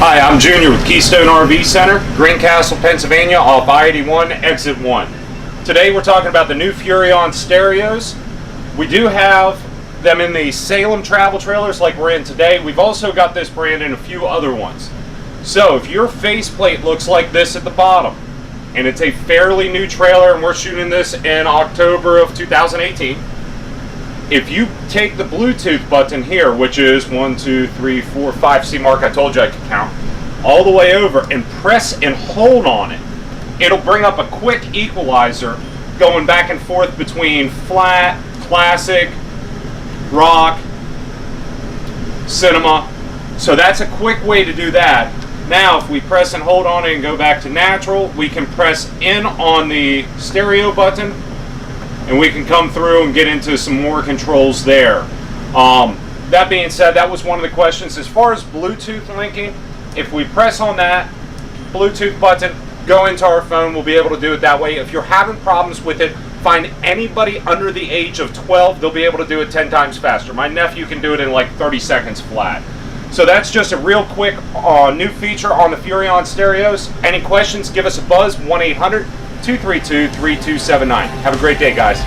Hi, I'm Junior with Keystone RV Center, Greencastle, Pennsylvania, off I-81, exit 1. Today we're talking about the new Furrion Stereos. We do have them in the Salem travel trailers like we're in today. We've also got this brand in a few other ones. So if your faceplate looks like this at the bottom, and it's a fairly new trailer, and we're shooting this in October of 2018, if you take the Bluetooth button here, which is 1, 2, 3, 4, 5, see mark, I told you I could count, all the way over, and press and hold on it, it'll bring up a quick equalizer going back and forth between flat, classic, rock, cinema. So that's a quick way to do that. Now if we press and hold on it and go back to natural, we can press in on the stereo button and we can come through and get into some more controls there. That being said, that was one of the questions. As far as Bluetooth linking, if we press on that Bluetooth button, go into our phone, we'll be able to do it that way. If you're having problems with it, find anybody under the age of 12, they'll be able to do it 10 times faster. My nephew can do it in like 30 seconds flat. So that's just a real quick new feature on the Furrion Stereos. Any questions, give us a buzz, 1-800-232-3279. Have a great day, guys.